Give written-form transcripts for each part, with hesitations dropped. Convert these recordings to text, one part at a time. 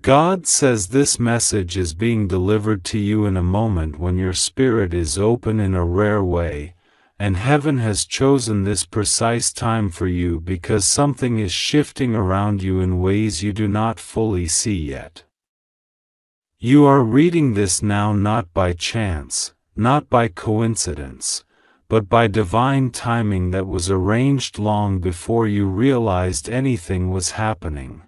God says this message is being delivered to you in a moment when your spirit is open in a rare way, and heaven has chosen this precise time for you because something is shifting around you in ways you do not fully see yet. You are reading this now not by chance, not by coincidence, but by divine timing that was arranged long before you realized anything was happening.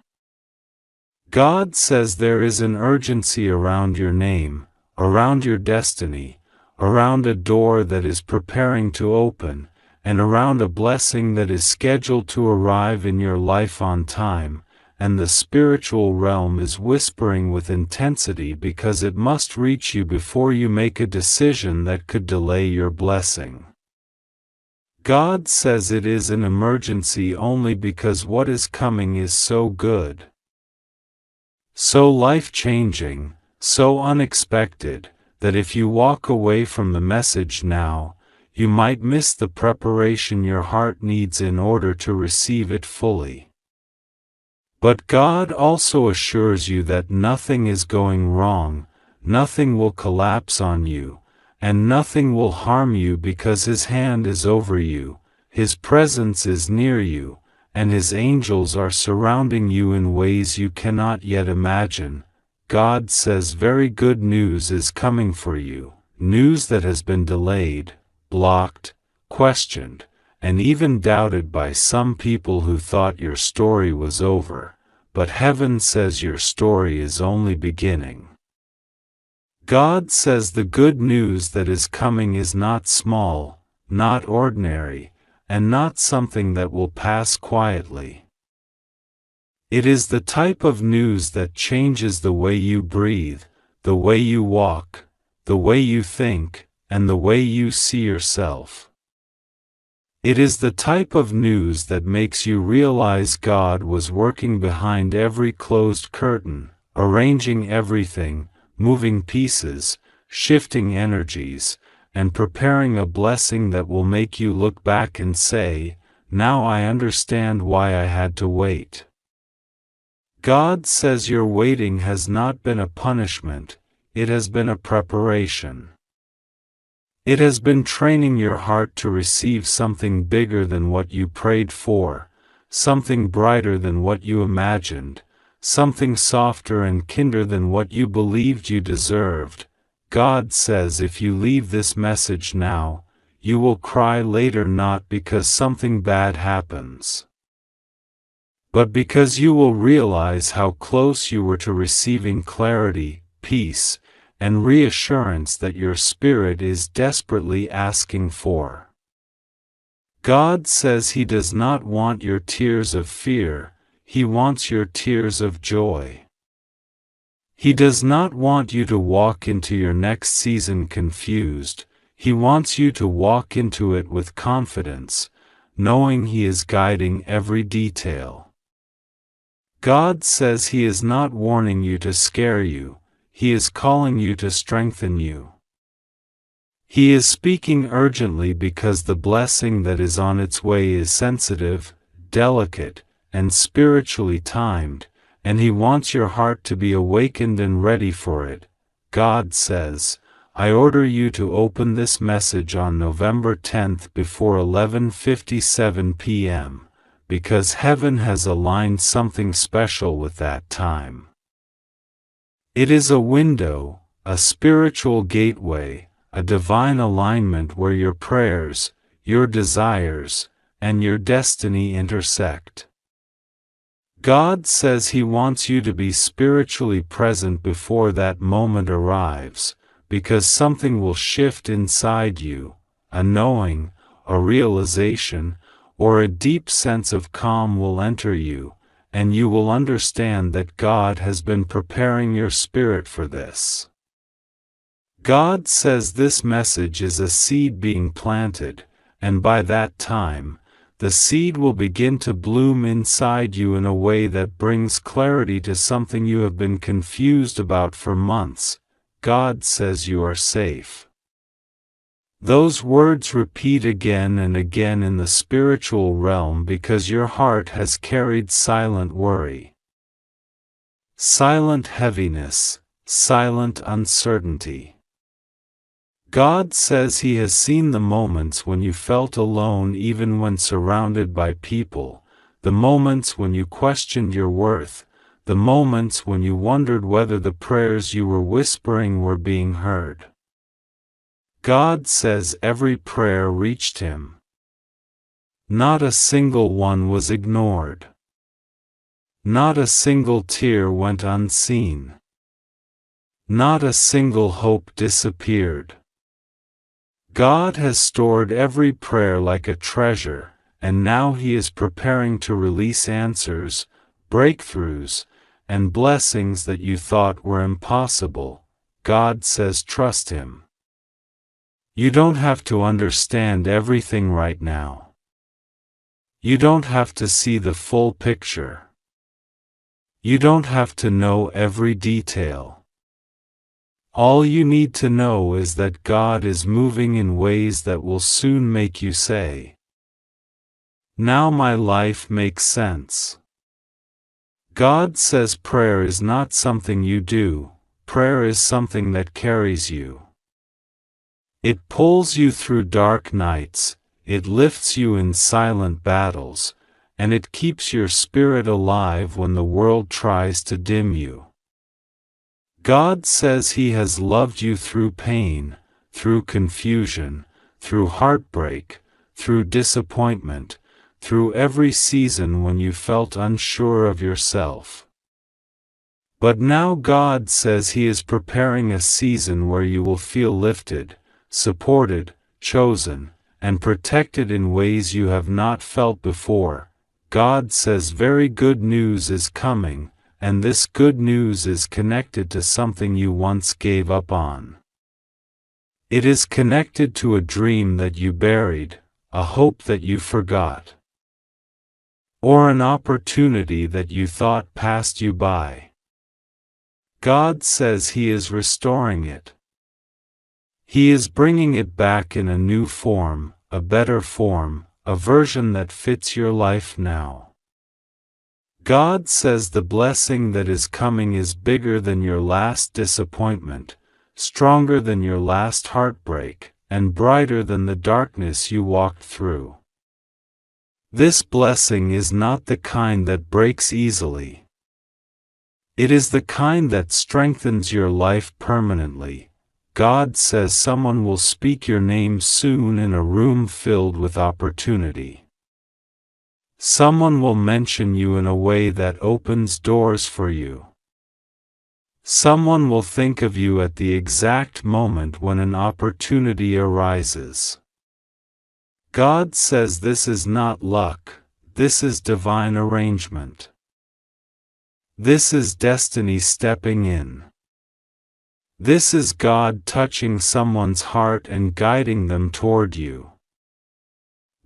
God says there is an urgency around your name, around your destiny, around a door that is preparing to open, and around a blessing that is scheduled to arrive in your life on time, and the spiritual realm is whispering with intensity because it must reach you before you make a decision that could delay your blessing. God says it is an emergency only because what is coming is so good, so life-changing, so unexpected, that if you walk away from the message now, you might miss the preparation your heart needs in order to receive it fully. But God also assures you that nothing is going wrong, nothing will collapse on you, and nothing will harm you because His hand is over you, His presence is near you, and His angels are surrounding you in ways you cannot yet imagine. God says very good news is coming for you, news that has been delayed, blocked, questioned, and even doubted by some people who thought your story was over, but heaven says your story is only beginning. God says the good news that is coming is not small, not ordinary, and not something that will pass quietly. It is the type of news that changes the way you breathe, the way you walk, the way you think, and the way you see yourself. It is the type of news that makes you realize God was working behind every closed curtain, arranging everything, moving pieces, shifting energies, and preparing a blessing that will make you look back and say, "Now I understand why I had to wait." God says your waiting has not been a punishment, it has been a preparation. It has been training your heart to receive something bigger than what you prayed for, something brighter than what you imagined, something softer and kinder than what you believed you deserved. God says if you leave this message now, you will cry later not because something bad happens, but because you will realize how close you were to receiving clarity, peace, and reassurance that your spirit is desperately asking for. God says He does not want your tears of fear, He wants your tears of joy. He does not want you to walk into your next season confused, He wants you to walk into it with confidence, knowing He is guiding every detail. God says He is not warning you to scare you, He is calling you to strengthen you. He is speaking urgently because the blessing that is on its way is sensitive, delicate, and spiritually timed, and He wants your heart to be awakened and ready for it. God says, I order you to open this message on November 10th before 11:57 p.m., because heaven has aligned something special with that time. It is a window, a spiritual gateway, a divine alignment where your prayers, your desires, and your destiny intersect. God says He wants you to be spiritually present before that moment arrives, because something will shift inside you, a knowing, a realization, or a deep sense of calm will enter you, and you will understand that God has been preparing your spirit for this. God says this message is a seed being planted, and by that time, the seed will begin to bloom inside you in a way that brings clarity to something you have been confused about for months. God says you are safe. Those words repeat again and again in the spiritual realm because your heart has carried silent worry. silent heaviness, silent uncertainty. God says He has seen the moments when you felt alone even when surrounded by people, the moments when you questioned your worth, the moments when you wondered whether the prayers you were whispering were being heard. God says every prayer reached Him. Not a single one was ignored. Not a single tear went unseen. Not a single hope disappeared. God has stored every prayer like a treasure, and now He is preparing to release answers, breakthroughs, and blessings that you thought were impossible. God says trust Him. You don't have to understand everything right now. You don't have to see the full picture. You don't have to know every detail. All you need to know is that God is moving in ways that will soon make you say, "Now my life makes sense." God says prayer is not something you do, prayer is something that carries you. It pulls you through dark nights, it lifts you in silent battles, and it keeps your spirit alive when the world tries to dim you. God says He has loved you through pain, through confusion, through heartbreak, through disappointment, through every season when you felt unsure of yourself. But now God says He is preparing a season where you will feel lifted, supported, chosen, and protected in ways you have not felt before. God says very good news is coming, and this good news is connected to something you once gave up on. It is connected to a dream that you buried, a hope that you forgot, or an opportunity that you thought passed you by. God says He is restoring it. He is bringing it back in a new form, a better form, a version that fits your life now. God says the blessing that is coming is bigger than your last disappointment, stronger than your last heartbreak, and brighter than the darkness you walked through. This blessing is not the kind that breaks easily. It is the kind that strengthens your life permanently. God says someone will speak your name soon in a room filled with opportunity. Someone will mention you in a way that opens doors for you. Someone will think of you at the exact moment when an opportunity arises. God says this is not luck, this is divine arrangement. This is destiny stepping in. This is God touching someone's heart and guiding them toward you.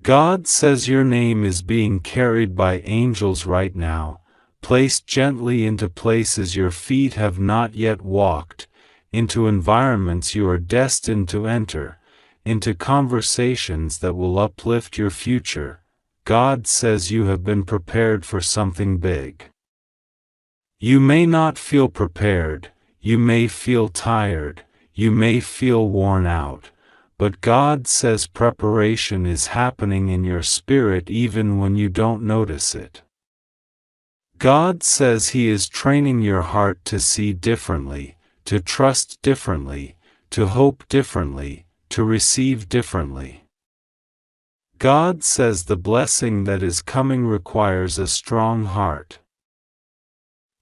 God says your name is being carried by angels right now, placed gently into places your feet have not yet walked, into environments you are destined to enter, into conversations that will uplift your future. God says you have been prepared for something big. You may not feel prepared, you may feel tired, you may feel worn out, but God says preparation is happening in your spirit even when you don't notice it. God says He is training your heart to see differently, to trust differently, to hope differently, to receive differently. God says the blessing that is coming requires a strong heart,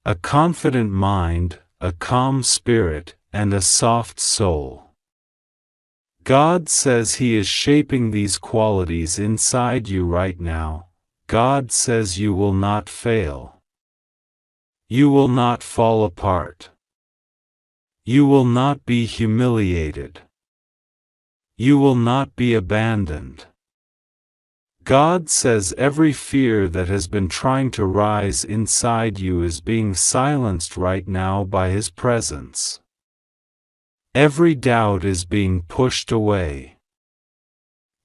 a confident mind, a calm spirit, and a soft soul. God says He is shaping these qualities inside you right now. God says you will not fail. You will not fall apart. You will not be humiliated. You will not be abandoned. God says every fear that has been trying to rise inside you is being silenced right now by His presence. Every doubt is being pushed away.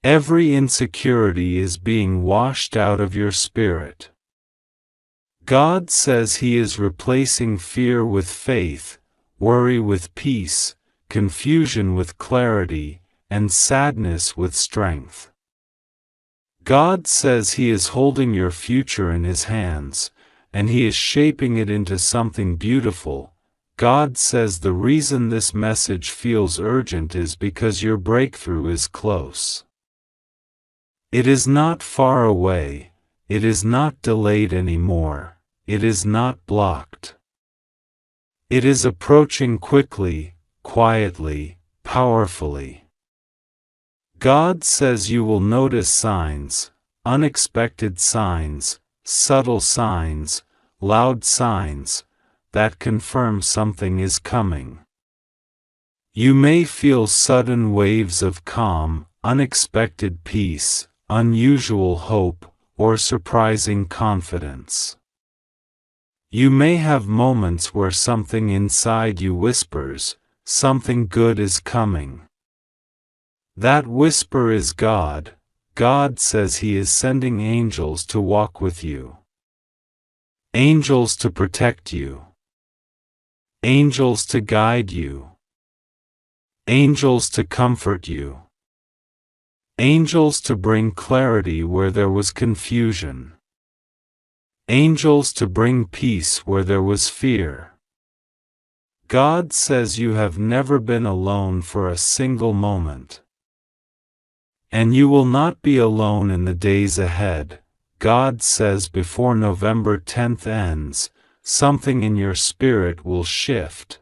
Every insecurity is being washed out of your spirit. God says He is replacing fear with faith, worry with peace, confusion with clarity, and sadness with strength. God says He is holding your future in His hands, and He is shaping it into something beautiful. God says the reason this message feels urgent is because your breakthrough is close. It is not far away, it is not delayed anymore, it is not blocked. It is approaching quickly, quietly, powerfully. God says you will notice signs, unexpected signs, subtle signs, loud signs, that confirm something is coming. You may feel sudden waves of calm, unexpected peace, unusual hope, or surprising confidence. You may have moments where something inside you whispers, something good is coming. That whisper is God. God says He is sending angels to walk with you. Angels to protect you. Angels to guide you. Angels to comfort you. Angels to bring clarity where there was confusion. Angels to bring peace where there was fear. God says you have never been alone for a single moment. And you will not be alone in the days ahead. God says before November 10th ends, something in your spirit will shift.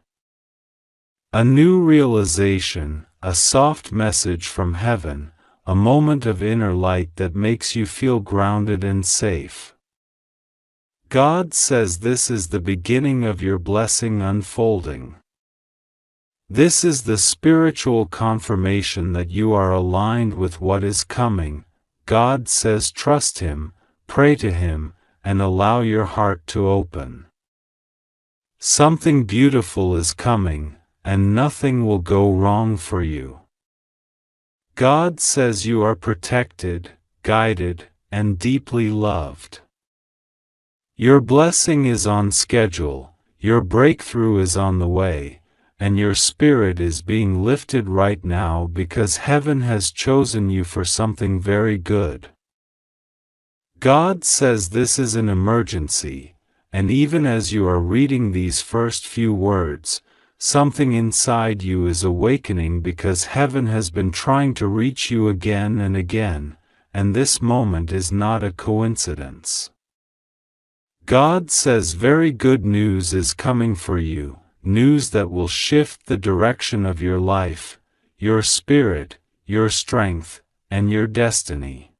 A new realization, a soft message from heaven, a moment of inner light that makes you feel grounded and safe. God says this is the beginning of your blessing unfolding. This is the spiritual confirmation that you are aligned with what is coming. God says trust Him, pray to Him, and allow your heart to open. Something beautiful is coming, and nothing will go wrong for you. God says you are protected, guided, and deeply loved. Your blessing is on schedule, your breakthrough is on the way, and your spirit is being lifted right now because heaven has chosen you for something very good. God says this is an emergency, and even as you are reading these first few words, something inside you is awakening because heaven has been trying to reach you again and again, and this moment is not a coincidence. God says very good news is coming for you. News that will shift the direction of your life, your spirit, your strength, and your destiny.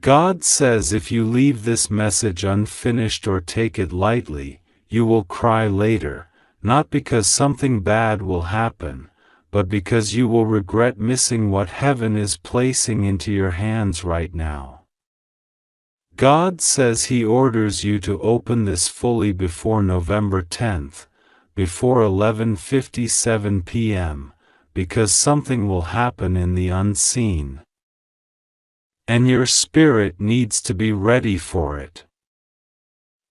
God says if you leave this message unfinished or take it lightly, you will cry later, not because something bad will happen, but because you will regret missing what heaven is placing into your hands right now. God says He orders you to open this fully before November 10th, before 11:57 p.m., because something will happen in the unseen. And your spirit needs to be ready for it.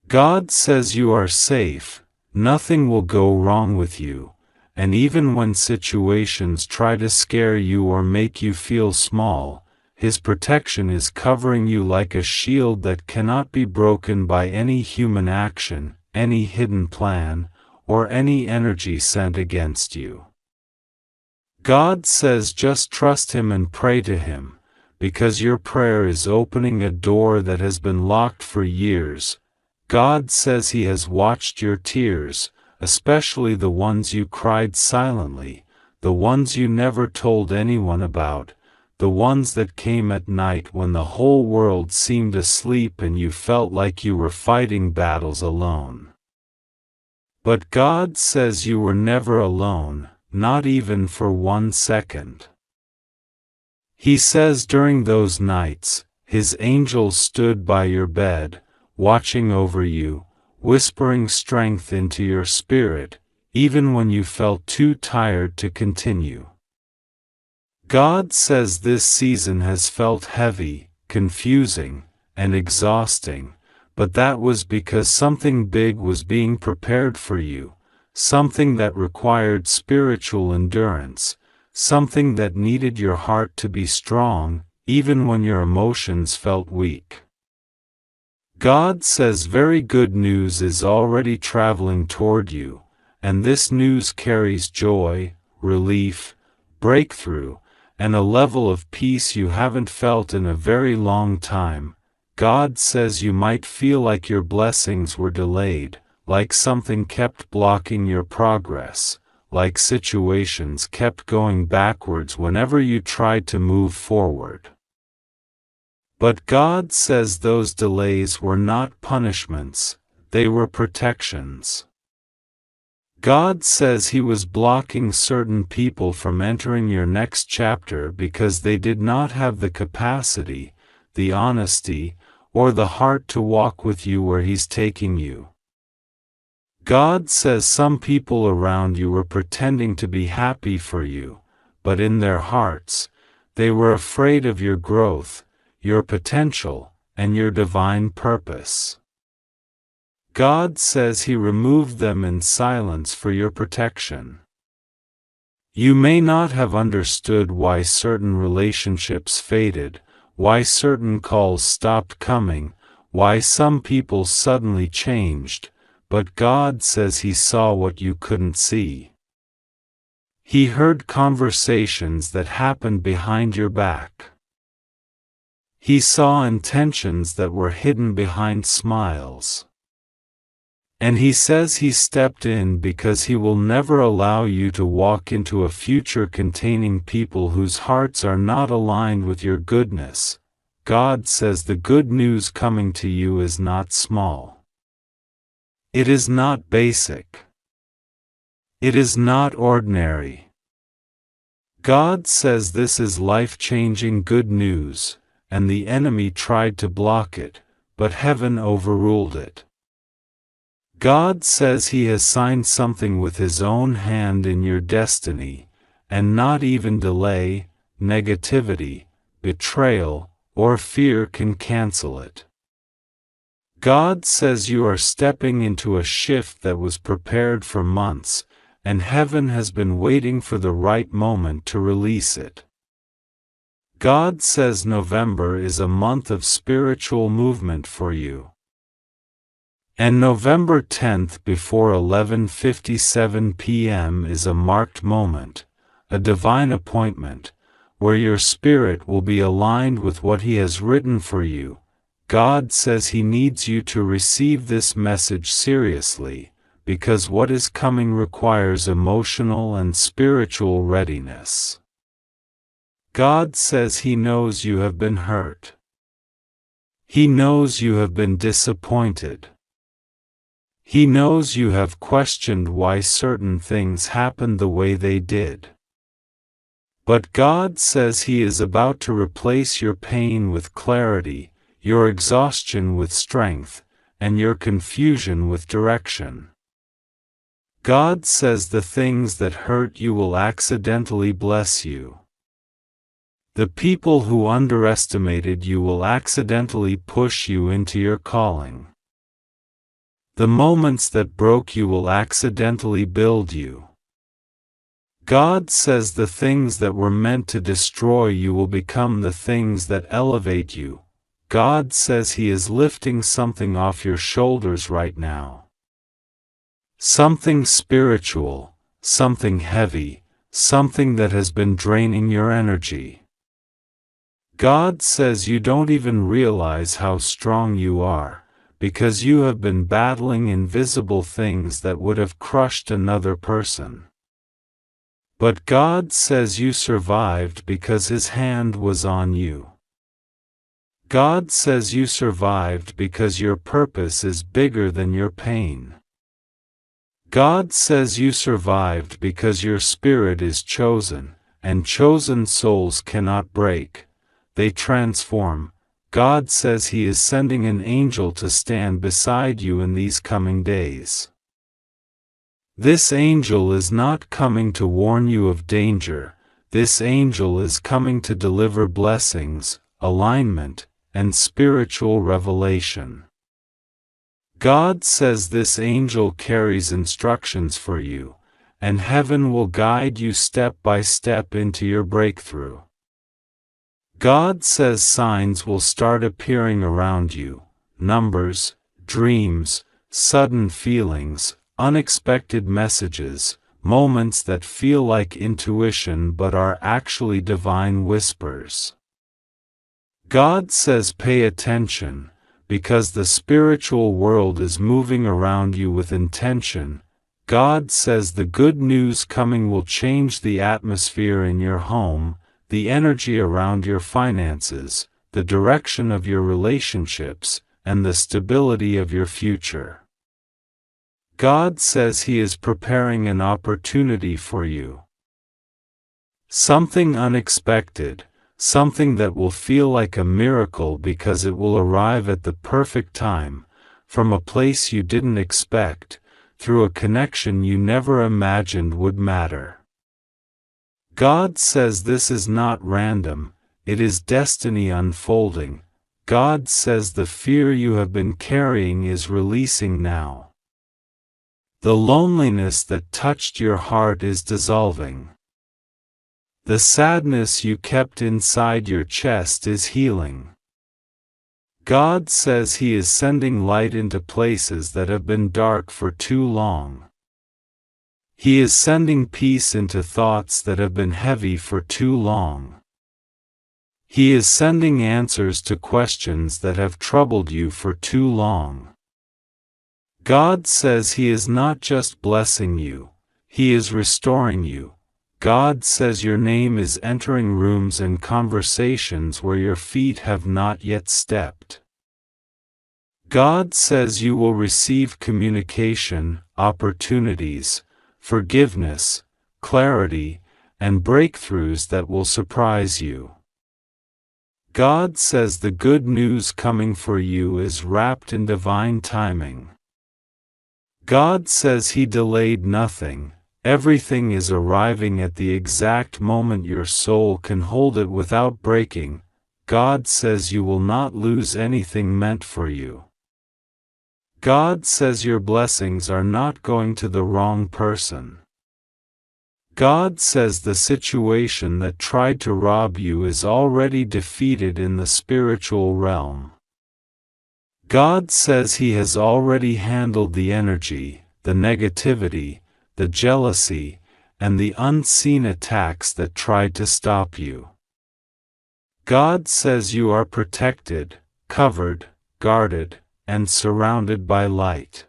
God says you are safe, nothing will go wrong with you, and even when situations try to scare you or make you feel small, His protection is covering you like a shield that cannot be broken by any human action, any hidden plan, or any energy sent against you. God says just trust Him and pray to Him, because your prayer is opening a door that has been locked for years. God says He has watched your tears, especially the ones you cried silently, the ones you never told anyone about, the ones that came at night when the whole world seemed asleep and you felt like you were fighting battles alone. But God says you were never alone, not even for 1 second. He says during those nights, His angels stood by your bed, watching over you, whispering strength into your spirit, even when you felt too tired to continue. God says this season has felt heavy, confusing, and exhausting, but that was because something big was being prepared for you, something that required spiritual endurance, something that needed your heart to be strong, even when your emotions felt weak. God says very good news is already traveling toward you, and this news carries joy, relief, breakthrough, and a level of peace you haven't felt in a very long time. God says you might feel like your blessings were delayed, like something kept blocking your progress, like situations kept going backwards whenever you tried to move forward. But God says those delays were not punishments, they were protections. God says He was blocking certain people from entering your next chapter because they did not have the capacity, the honesty, or the heart to walk with you where He's taking you. God says some people around you were pretending to be happy for you, but in their hearts, they were afraid of your growth, your potential, and your divine purpose. God says He removed them in silence for your protection. You may not have understood why certain relationships faded, why certain calls stopped coming, why some people suddenly changed, but God says He saw what you couldn't see. He heard conversations that happened behind your back. He saw intentions that were hidden behind smiles. And He says He stepped in because He will never allow you to walk into a future containing people whose hearts are not aligned with your goodness. God says the good news coming to you is not small. It is not basic. It is not ordinary. God says this is life-changing good news, and the enemy tried to block it, but heaven overruled it. God says He has signed something with His own hand in your destiny, and not even delay, negativity, betrayal, or fear can cancel it. God says you are stepping into a shift that was prepared for months, and heaven has been waiting for the right moment to release it. God says November is a month of spiritual movement for you. And November 10th before 11:57 p.m. is a marked moment, a divine appointment, where your spirit will be aligned with what He has written for you. God says He needs you to receive this message seriously, because what is coming requires emotional and spiritual readiness. God says He knows you have been hurt. He knows you have been disappointed. He knows you have questioned why certain things happened the way they did. But God says He is about to replace your pain with clarity, your exhaustion with strength, and your confusion with direction. God says the things that hurt you will accidentally bless you. The people who underestimated you will accidentally push you into your calling. The moments that broke you will accidentally build you. God says the things that were meant to destroy you will become the things that elevate you. God says He is lifting something off your shoulders right now. Something spiritual, something heavy, something that has been draining your energy. God says you don't even realize how strong you are, because you have been battling invisible things that would have crushed another person. But God says you survived because His hand was on you. God says you survived because your purpose is bigger than your pain. God says you survived because your spirit is chosen, and chosen souls cannot break, they transform. God says He is sending an angel to stand beside you in these coming days. This angel is not coming to warn you of danger, this angel is coming to deliver blessings, alignment, and spiritual revelation. God says this angel carries instructions for you, and heaven will guide you step by step into your breakthrough. God says signs will start appearing around you, numbers, dreams, sudden feelings, unexpected messages, moments that feel like intuition but are actually divine whispers. God says pay attention, because the spiritual world is moving around you with intention. God says the good news coming will change the atmosphere in your home, the energy around your finances, the direction of your relationships, and the stability of your future. God says He is preparing an opportunity for you. Something unexpected, something that will feel like a miracle because it will arrive at the perfect time, from a place you didn't expect, through a connection you never imagined would matter. God says this is not random, it is destiny unfolding. God says the fear you have been carrying is releasing now. The loneliness that touched your heart is dissolving. The sadness you kept inside your chest is healing. God says He is sending light into places that have been dark for too long. He is sending peace into thoughts that have been heavy for too long. He is sending answers to questions that have troubled you for too long. God says He is not just blessing you, He is restoring you. God says your name is entering rooms and conversations where your feet have not yet stepped. God says you will receive communication, opportunities, forgiveness, clarity, and breakthroughs that will surprise you. God says the good news coming for you is wrapped in divine timing. God says He delayed nothing, everything is arriving at the exact moment your soul can hold it without breaking. God says you will not lose anything meant for you. God says your blessings are not going to the wrong person. God says the situation that tried to rob you is already defeated in the spiritual realm. God says He has already handled the energy, the negativity, the jealousy, and the unseen attacks that tried to stop you. God says you are protected, covered, guarded, and surrounded by light.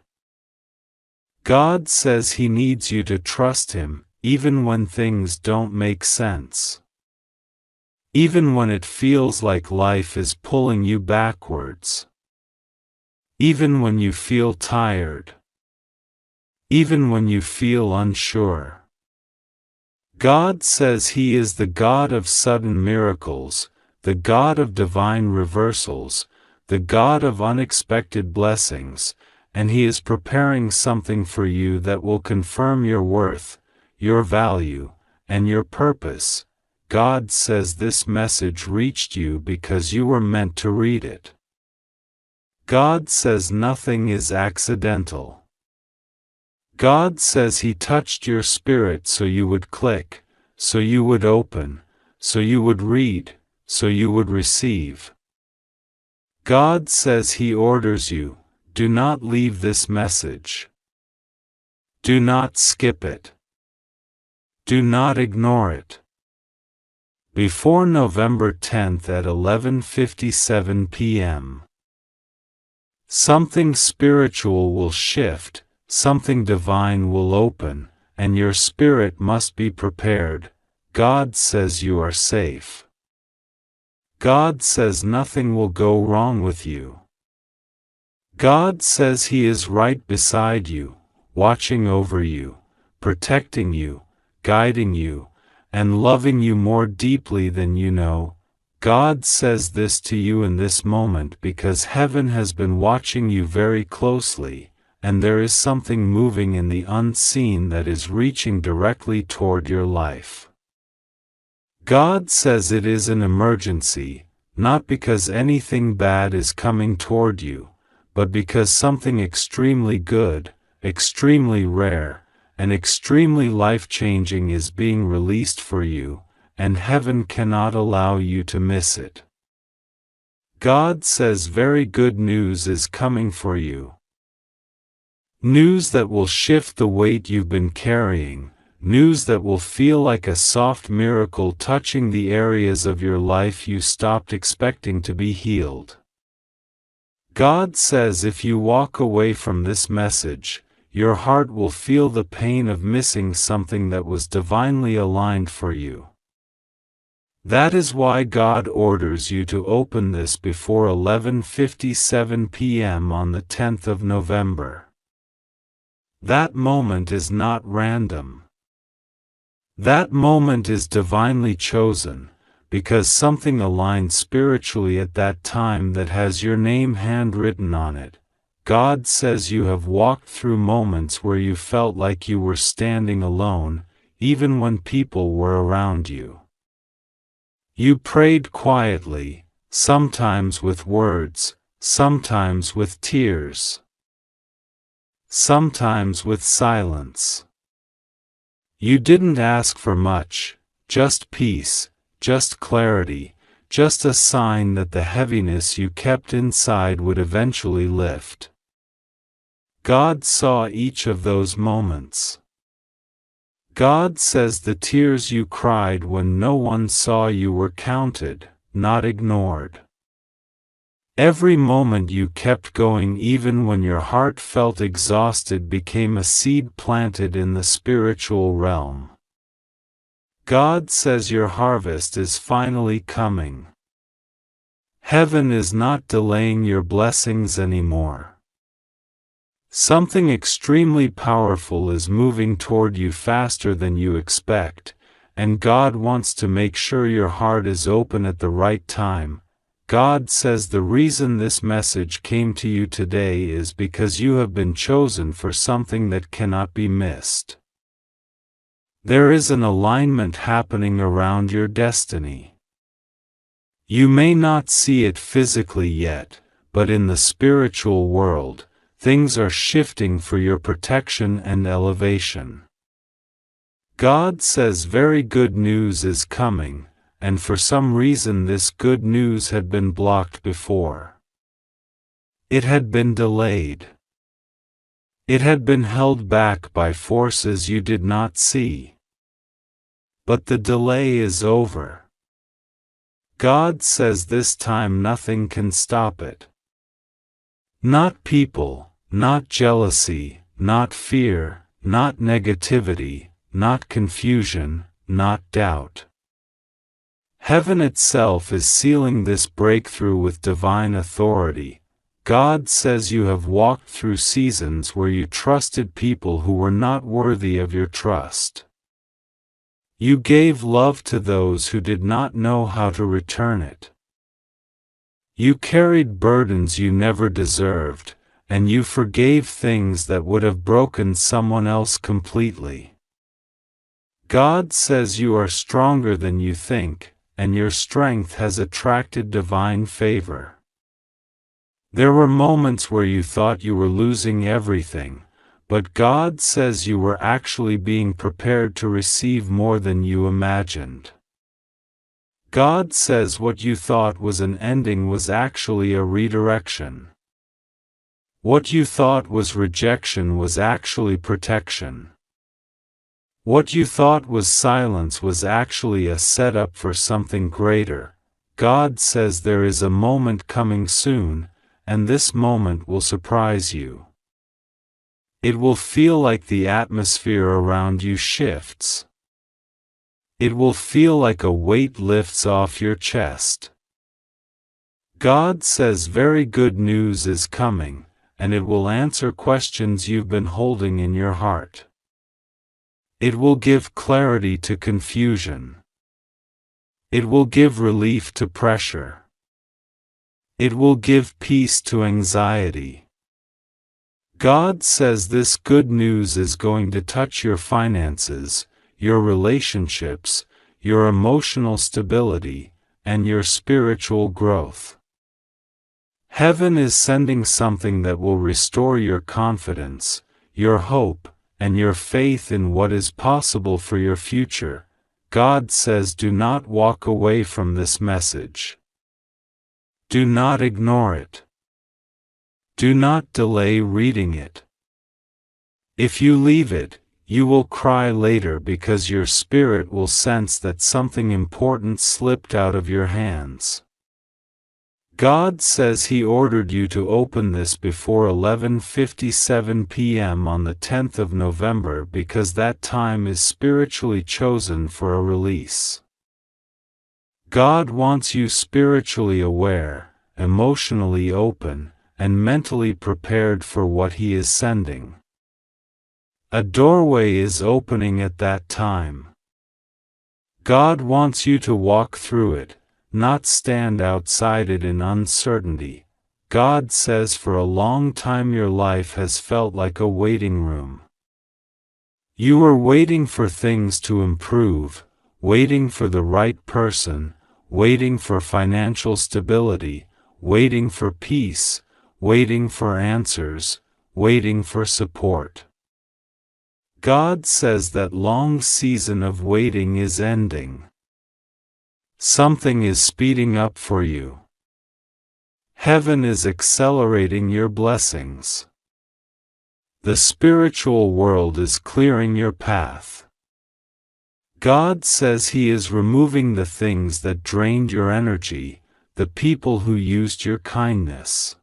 God says He needs you to trust Him, even when things don't make sense. Even when it feels like life is pulling you backwards. Even when you feel tired. Even when you feel unsure. God says He is the God of sudden miracles, the God of divine reversals, the God of unexpected blessings, and He is preparing something for you that will confirm your worth, your value, and your purpose. God says this message reached you because you were meant to read it. God says nothing is accidental. God says He touched your spirit so you would click, so you would open, so you would read, so you would receive. God says He orders you, do not leave this message. Do not skip it. Do not ignore it. Before November 10th at 11:57 p.m. Something spiritual will shift, something divine will open, and your spirit must be prepared. God says you are safe. God says nothing will go wrong with you. God says He is right beside you, watching over you, protecting you, guiding you, and loving you more deeply than you know. God says this to you in this moment because heaven has been watching you very closely, and there is something moving in the unseen that is reaching directly toward your life. God says it is an emergency, not because anything bad is coming toward you, but because something extremely good, extremely rare, and extremely life-changing is being released for you, and heaven cannot allow you to miss it. God says very good news is coming for you. News that will shift the weight you've been carrying, news that will feel like a soft miracle touching the areas of your life you stopped expecting to be healed. God says if you walk away from this message, your heart will feel the pain of missing something that was divinely aligned for you. That is why God orders you to open this before 11:57 p.m. on the 10th of November. That moment is not random. That moment is divinely chosen, because something aligned spiritually at that time that has your name handwritten on it. God says you have walked through moments where you felt like you were standing alone, even when people were around you. You prayed quietly, sometimes with words, sometimes with tears, sometimes with silence. You didn't ask for much, just peace, just clarity, just a sign that the heaviness you kept inside would eventually lift. God saw each of those moments. God says the tears you cried when no one saw you were counted, not ignored. Every moment you kept going even when your heart felt exhausted became a seed planted in the spiritual realm. God says your harvest is finally coming. Heaven is not delaying your blessings anymore. Something extremely powerful is moving toward you faster than you expect, and God wants to make sure your heart is open at the right time. God says the reason this message came to you today is because you have been chosen for something that cannot be missed. There is an alignment happening around your destiny. You may not see it physically yet, but in the spiritual world, things are shifting for your protection and elevation. God says very good news is coming, and for some reason this good news had been blocked before. It had been delayed. It had been held back by forces you did not see. But the delay is over. God says this time nothing can stop it. Not people, not jealousy, not fear, not negativity, not confusion, not doubt. Heaven itself is sealing this breakthrough with divine authority. God says you have walked through seasons where you trusted people who were not worthy of your trust. You gave love to those who did not know how to return it. You carried burdens you never deserved, and you forgave things that would have broken someone else completely. God says you are stronger than you think, and your strength has attracted divine favor. There were moments where you thought you were losing everything, but God says you were actually being prepared to receive more than you imagined. God says what you thought was an ending was actually a redirection. What you thought was rejection was actually protection. What you thought was silence was actually a setup for something greater. God says there is a moment coming soon, and this moment will surprise you. It will feel like the atmosphere around you shifts. It will feel like a weight lifts off your chest. God says very good news is coming, and it will answer questions you've been holding in your heart. It will give clarity to confusion. It will give relief to pressure. It will give peace to anxiety. God says this good news is going to touch your finances, your relationships, your emotional stability, and your spiritual growth. Heaven is sending something that will restore your confidence, your hope, and your faith in what is possible for your future. God says, do not walk away from this message. Do not ignore it. Do not delay reading it. If you leave it, you will cry later because your spirit will sense that something important slipped out of your hands. God says He ordered you to open this before 11:57 p.m. on the 10th of November because that time is spiritually chosen for a release. God wants you spiritually aware, emotionally open, and mentally prepared for what He is sending. A doorway is opening at that time. God wants you to walk through it, not stand outside it in uncertainty. God says for a long time your life has felt like a waiting room. You were waiting for things to improve, waiting for the right person, waiting for financial stability, waiting for peace, waiting for answers, waiting for support. God says that long season of waiting is ending. Something is speeding up for you. Heaven is accelerating your blessings. The spiritual world is clearing your path. God says He is removing the things that drained your energy, the people who used your kindness.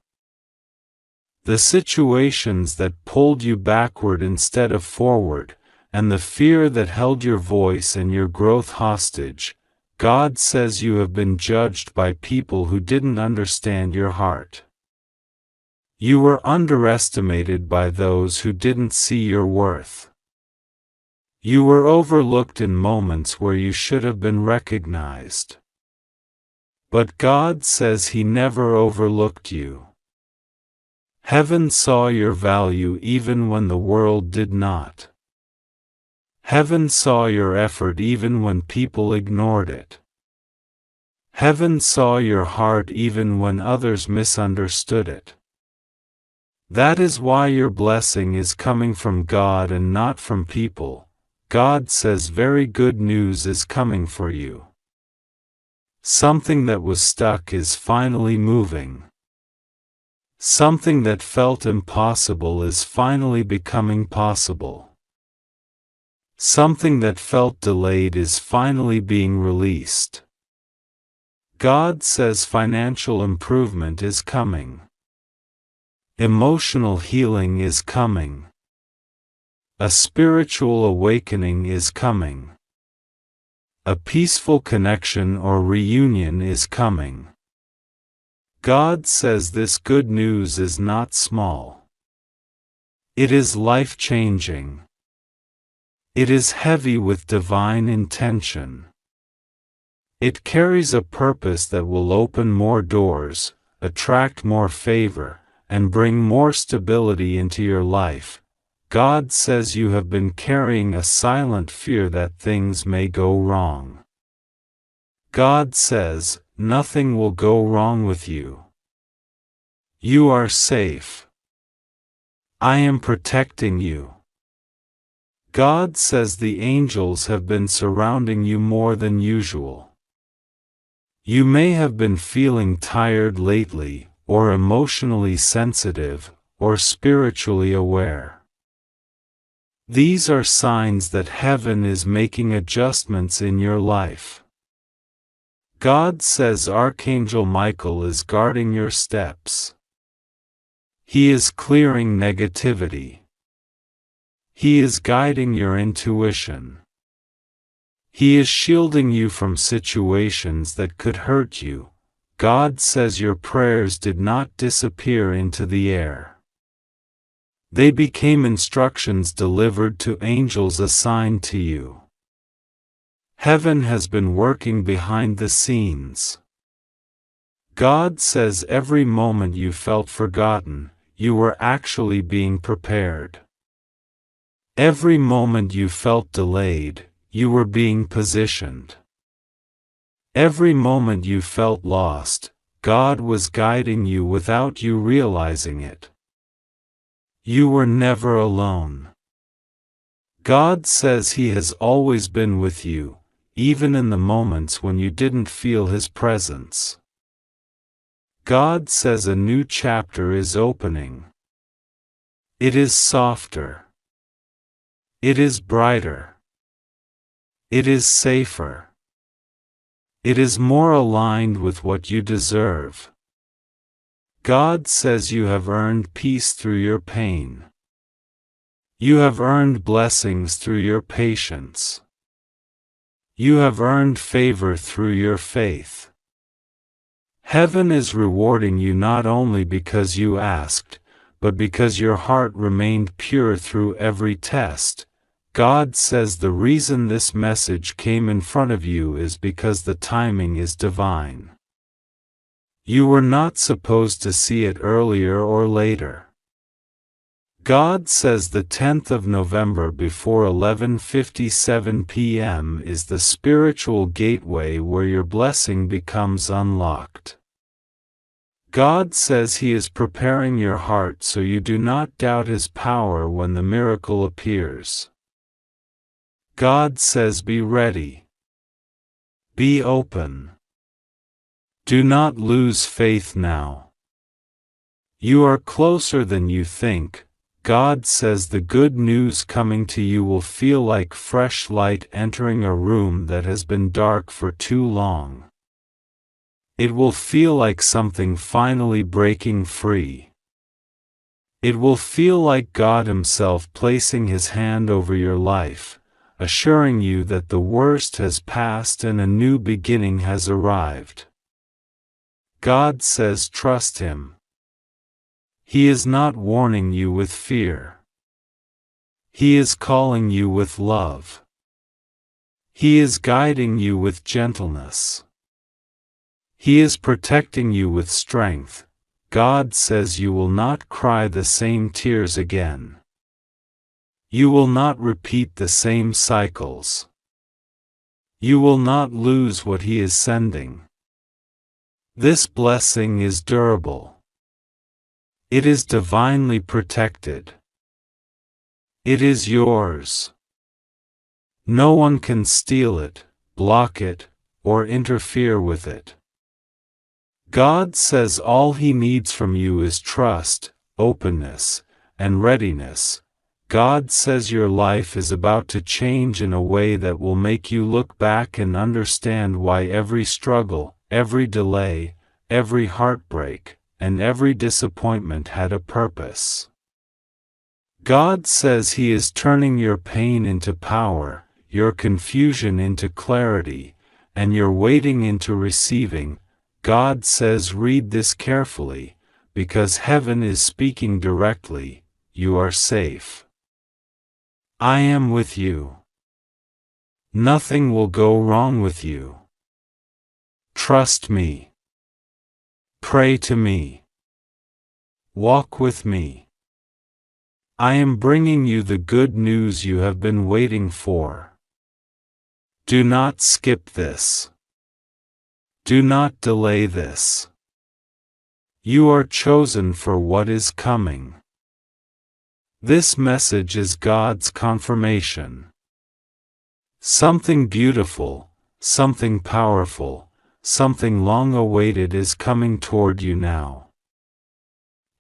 The situations that pulled you backward instead of forward, and the fear that held your voice and your growth hostage. God says you have been judged by people who didn't understand your heart. You were underestimated by those who didn't see your worth. You were overlooked in moments where you should have been recognized. But God says He never overlooked you. Heaven saw your value even when the world did not. Heaven saw your effort even when people ignored it. Heaven saw your heart even when others misunderstood it. That is why your blessing is coming from God and not from people. God says very good news is coming for you. Something that was stuck is finally moving. Something that felt impossible is finally becoming possible. Something that felt delayed is finally being released. God says financial improvement is coming. Emotional healing is coming. A spiritual awakening is coming. A peaceful connection or reunion is coming. God says this good news is not small. It is life-changing. It is heavy with divine intention. It carries a purpose that will open more doors, attract more favor, and bring more stability into your life. God says you have been carrying a silent fear that things may go wrong. God says, nothing will go wrong with you. You are safe. I am protecting you. God says the angels have been surrounding you more than usual. You may have been feeling tired lately, or emotionally sensitive, or spiritually aware. These are signs that heaven is making adjustments in your life. God says Archangel Michael is guarding your steps. He is clearing negativity. He is guiding your intuition. He is shielding you from situations that could hurt you. God says your prayers did not disappear into the air. They became instructions delivered to angels assigned to you. Heaven has been working behind the scenes. God says every moment you felt forgotten, you were actually being prepared. Every moment you felt delayed, you were being positioned. Every moment you felt lost, God was guiding you without you realizing it. You were never alone. God says He has always been with you, even in the moments when you didn't feel His presence. God says a new chapter is opening. It is softer. It is brighter. It is safer. It is more aligned with what you deserve. God says you have earned peace through your pain. You have earned blessings through your patience. You have earned favor through your faith. Heaven is rewarding you not only because you asked, but because your heart remained pure through every test. God says the reason this message came in front of you is because the timing is divine. You were not supposed to see it earlier or later. God says the 10th of November before 11:57 p.m. is the spiritual gateway where your blessing becomes unlocked. God says He is preparing your heart so you do not doubt His power when the miracle appears. God says be ready. Be open. Do not lose faith now. You are closer than you think. God says the good news coming to you will feel like fresh light entering a room that has been dark for too long. It will feel like something finally breaking free. It will feel like God Himself placing His hand over your life, assuring you that the worst has passed and a new beginning has arrived. God says trust Him. He is not warning you with fear. He is calling you with love. He is guiding you with gentleness. He is protecting you with strength. God says you will not cry the same tears again. You will not repeat the same cycles. You will not lose what He is sending. This blessing is durable. It is divinely protected. It is yours. No one can steal it, block it, or interfere with it. God says all He needs from you is trust, openness, and readiness. God says your life is about to change in a way that will make you look back and understand why every struggle, every delay, every heartbreak, and every disappointment had a purpose. God says He is turning your pain into power, your confusion into clarity, and your waiting into receiving. God says read this carefully, because heaven is speaking directly. You are safe. I am with you. Nothing will go wrong with you. Trust me. Pray to me. Walk with me. I am bringing you the good news you have been waiting for. Do not skip this. Do not delay this. You are chosen for what is coming. This message is God's confirmation. Something beautiful, something powerful, something long awaited is coming toward you now.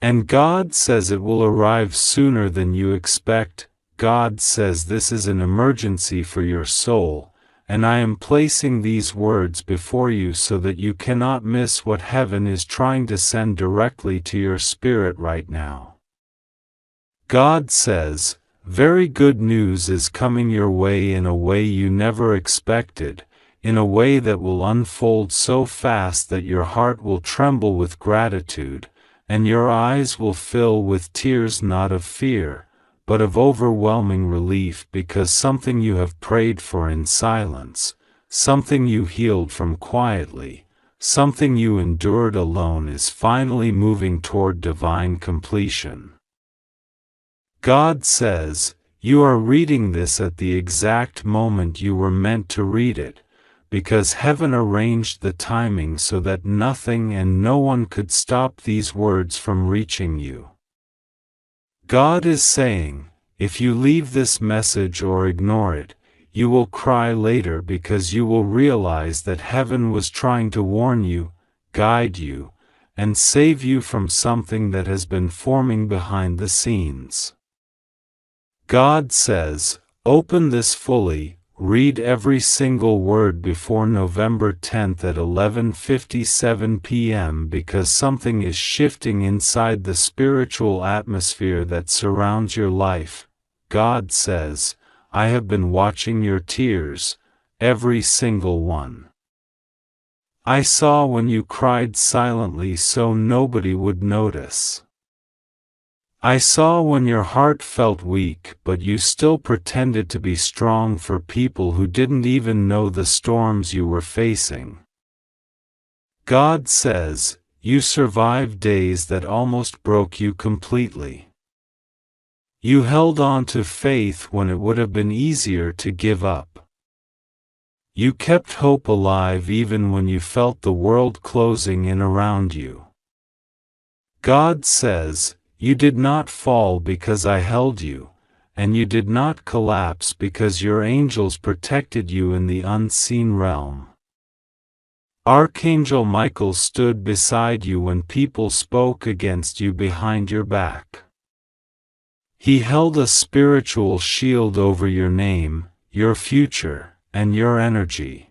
And God says it will arrive sooner than you expect. God says this is an emergency for your soul, and I am placing these words before you so that you cannot miss what heaven is trying to send directly to your spirit right now. God says, very good news is coming your way in a way you never expected, in a way that will unfold so fast that your heart will tremble with gratitude, and your eyes will fill with tears not of fear, but of overwhelming relief because something you have prayed for in silence, something you healed from quietly, something you endured alone is finally moving toward divine completion. God says, you are reading this at the exact moment you were meant to read it, because heaven arranged the timing so that nothing and no one could stop these words from reaching you. God is saying, if you leave this message or ignore it, you will cry later because you will realize that heaven was trying to warn you, guide you, and save you from something that has been forming behind the scenes. God says, open this fully, read every single word before November 10th at 11:57 p.m. because something is shifting inside the spiritual atmosphere that surrounds your life. God says, I have been watching your tears, every single one. I saw when you cried silently so nobody would notice. I saw when your heart felt weak but you still pretended to be strong for people who didn't even know the storms you were facing. God says, you survived days that almost broke you completely. You held on to faith when it would have been easier to give up. You kept hope alive even when you felt the world closing in around you. God says, you did not fall because I held you, and you did not collapse because your angels protected you in the unseen realm. Archangel Michael stood beside you when people spoke against you behind your back. He held a spiritual shield over your name, your future, and your energy.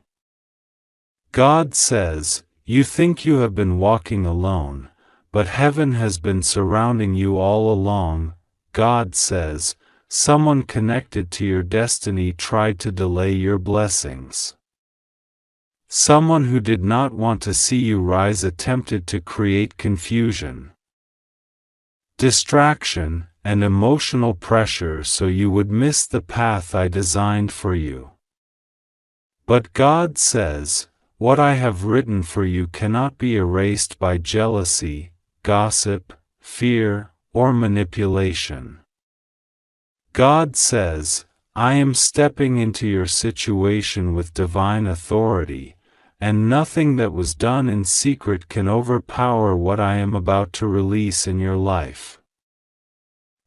God says, you think you have been walking alone, but heaven has been surrounding you all along. God says, someone connected to your destiny tried to delay your blessings. Someone who did not want to see you rise attempted to create confusion, distraction, and emotional pressure so you would miss the path I designed for you. But God says, what I have written for you cannot be erased by jealousy, gossip, fear, or manipulation. God says, I am stepping into your situation with divine authority, and nothing that was done in secret can overpower what I am about to release in your life.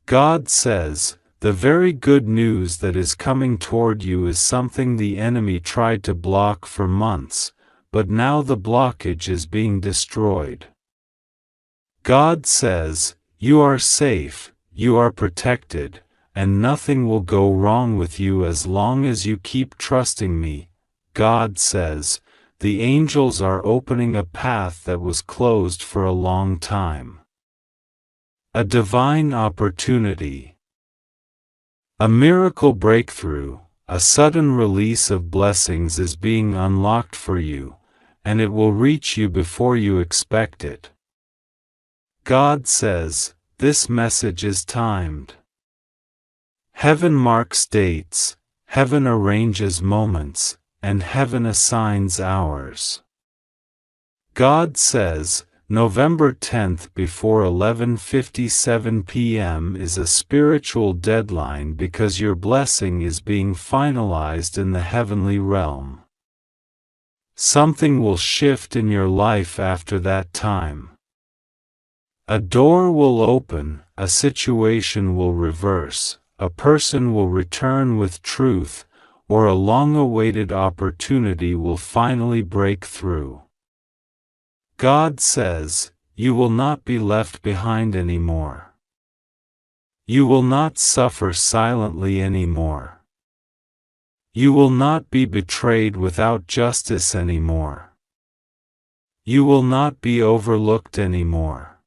God says, the very good news that is coming toward you is something the enemy tried to block for months, but now the blockage is being destroyed. God says, you are safe, you are protected, and nothing will go wrong with you as long as you keep trusting me. God says, the angels are opening a path that was closed for a long time. A divine opportunity. A miracle breakthrough, a sudden release of blessings is being unlocked for you, and it will reach you before you expect it. God says, this message is timed. Heaven marks dates, heaven arranges moments, and heaven assigns hours. God says, November 10th before 11:57 p.m. is a spiritual deadline because your blessing is being finalized in the heavenly realm. Something will shift in your life after that time. A door will open, a situation will reverse, a person will return with truth, or a long-awaited opportunity will finally break through. God says, you will not be left behind anymore. You will not suffer silently anymore. You will not be betrayed without justice anymore. You will not be overlooked anymore.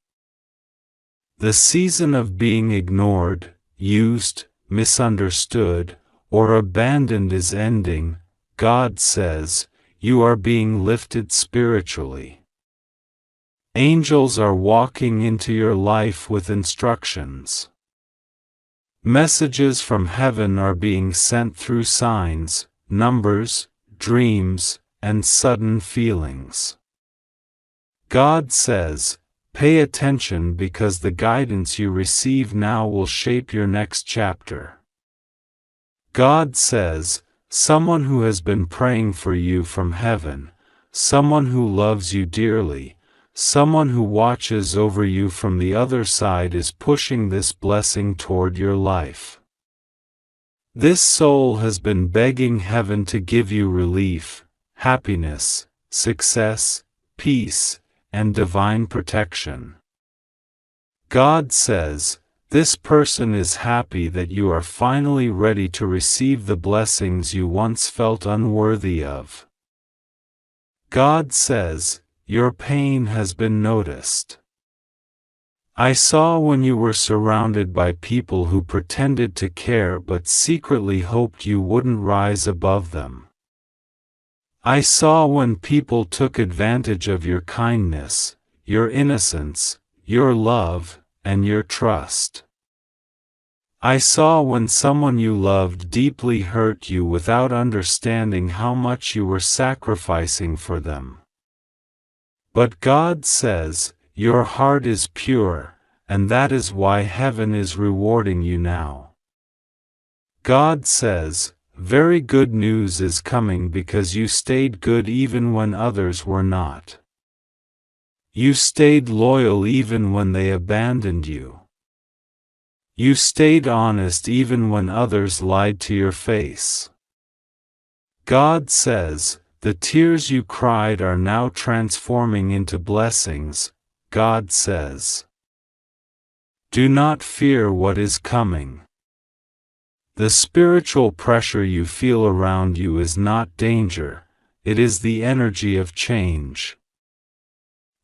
The season of being ignored, used, misunderstood, or abandoned is ending. God says, you are being lifted spiritually. Angels are walking into your life with instructions. Messages from heaven are being sent through signs, numbers, dreams, and sudden feelings. God says, pay attention because the guidance you receive now will shape your next chapter. God says, someone who has been praying for you from heaven, someone who loves you dearly, someone who watches over you from the other side is pushing this blessing toward your life. This soul has been begging heaven to give you relief, happiness, success, peace, and divine protection. God says, this person is happy that you are finally ready to receive the blessings you once felt unworthy of. God says, your pain has been noticed. I saw when you were surrounded by people who pretended to care but secretly hoped you wouldn't rise above them. I saw when people took advantage of your kindness, your innocence, your love, and your trust. I saw when someone you loved deeply hurt you without understanding how much you were sacrificing for them. But God says, your heart is pure, and that is why heaven is rewarding you now. God says, very good news is coming because you stayed good even when others were not. You stayed loyal even when they abandoned you. You stayed honest even when others lied to your face. God says, the tears you cried are now transforming into blessings. God says, do not fear what is coming. The spiritual pressure you feel around you is not danger, it is the energy of change.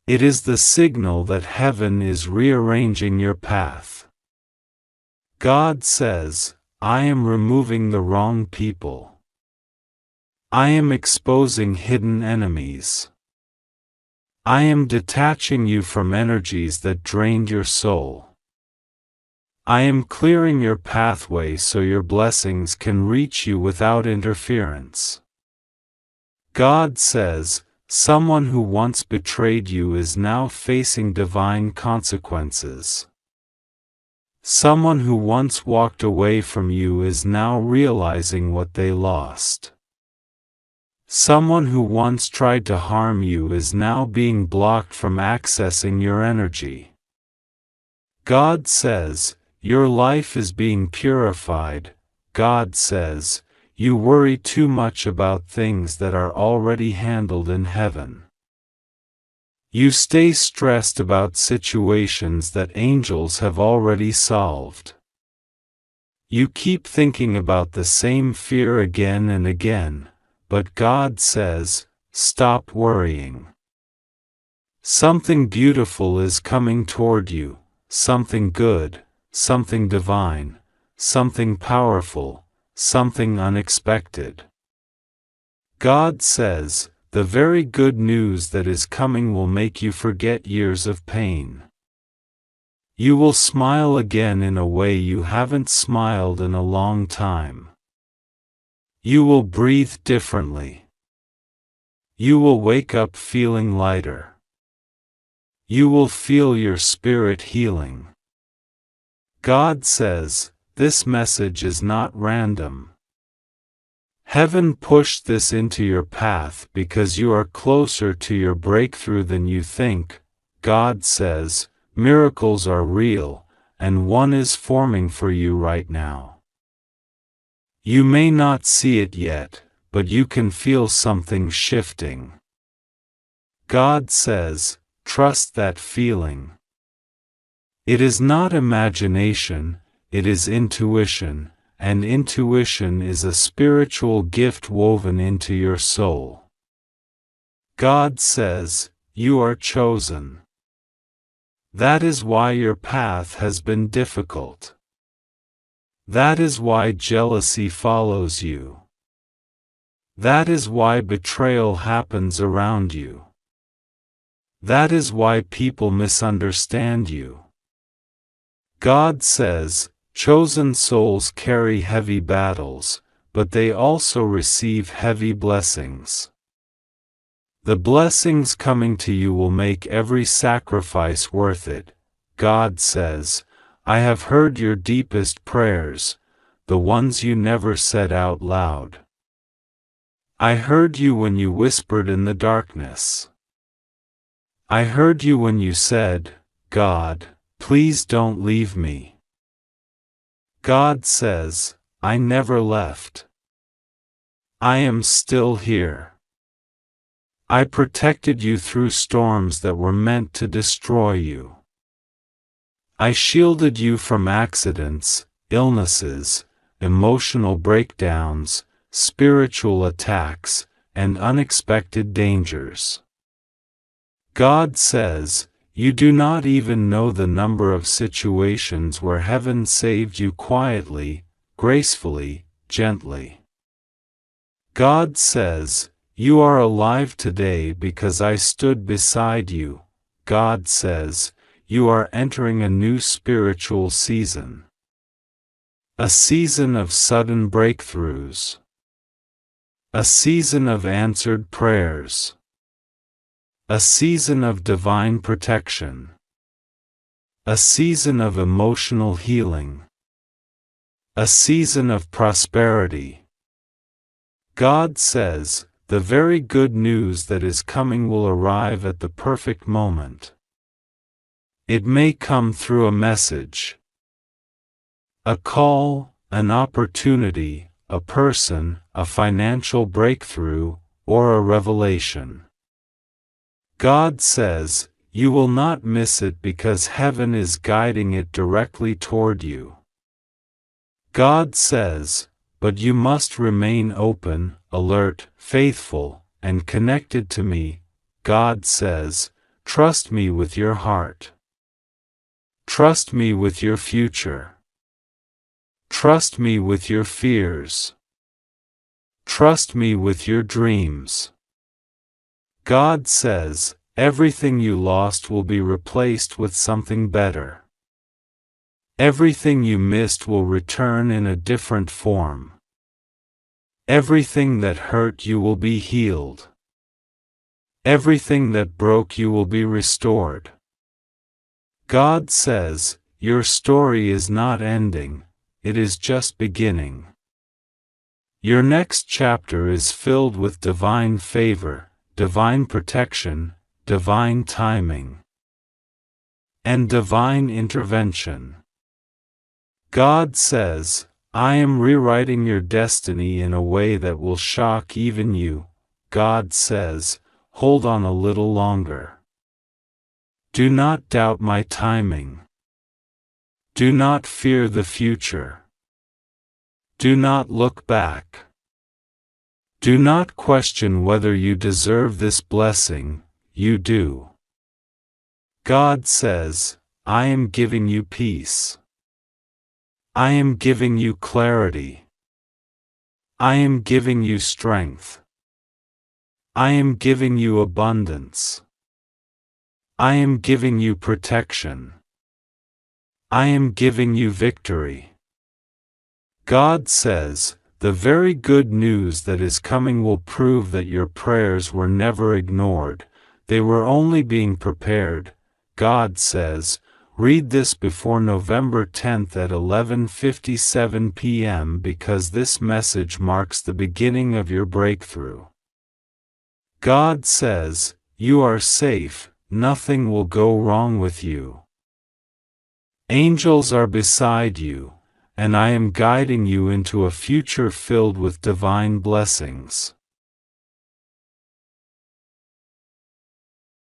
It is the signal that heaven is rearranging your path. God says, I am removing the wrong people. I am exposing hidden enemies. I am detaching you from energies that drained your soul. I am clearing your pathway so your blessings can reach you without interference. God says, someone who once betrayed you is now facing divine consequences. Someone who once walked away from you is now realizing what they lost. Someone who once tried to harm you is now being blocked from accessing your energy. God says, your life is being purified. God says, you worry too much about things that are already handled in heaven. You stay stressed about situations that angels have already solved. You keep thinking about the same fear again and again, but God says, stop worrying. Something beautiful is coming toward you, something good, something divine, something powerful, something unexpected. God says, the very good news that is coming will make you forget years of pain. You will smile again in a way you haven't smiled in a long time. You will breathe differently. You will wake up feeling lighter. You will feel your spirit healing. God says, this message is not random. Heaven pushed this into your path because you are closer to your breakthrough than you think. God says, miracles are real, and one is forming for you right now. You may not see it yet, but you can feel something shifting. God says, trust that feeling. It is not imagination, it is intuition, and intuition is a spiritual gift woven into your soul. God says, you are chosen. That is why your path has been difficult. That is why jealousy follows you. That is why betrayal happens around you. That is why people misunderstand you. God says, chosen souls carry heavy battles, but they also receive heavy blessings. The blessings coming to you will make every sacrifice worth it. God says, I have heard your deepest prayers, the ones you never said out loud. I heard you when you whispered in the darkness. I heard you when you said, God, please don't leave me. God says, I never left. I am still here. I protected you through storms that were meant to destroy you. I shielded you from accidents, illnesses, emotional breakdowns, spiritual attacks, and unexpected dangers. God says, you do not even know the number of situations where heaven saved you quietly, gracefully, gently. God says, you are alive today because I stood beside you. God says, you are entering a new spiritual season. A season of sudden breakthroughs. A season of answered prayers. A season of divine protection. A season of emotional healing. A season of prosperity. God says, the very good news that is coming will arrive at the perfect moment. It may come through a message, a call, an opportunity, a person, a financial breakthrough, or a revelation. God says, you will not miss it because heaven is guiding it directly toward you. God says, but you must remain open, alert, faithful, and connected to me. God says, trust me with your heart. Trust me with your future. Trust me with your fears. Trust me with your dreams. God says, everything you lost will be replaced with something better. Everything you missed will return in a different form. Everything that hurt you will be healed. Everything that broke you will be restored. God says, your story is not ending, it is just beginning. Your next chapter is filled with divine favor, divine protection, divine timing, and divine intervention. God says, I am rewriting your destiny in a way that will shock even you. God says, hold on a little longer. Do not doubt my timing. Do not fear the future. Do not look back. Do not question whether you deserve this blessing, you do. God says, I am giving you peace. I am giving you clarity. I am giving you strength. I am giving you abundance. I am giving you protection. I am giving you victory. God says, the very good news that is coming will prove that your prayers were never ignored, they were only being prepared. God says, read this before November 10th at 11:57 p.m. because this message marks the beginning of your breakthrough. God says, you are safe, nothing will go wrong with you. Angels are beside you, and I am guiding you into a future filled with divine blessings.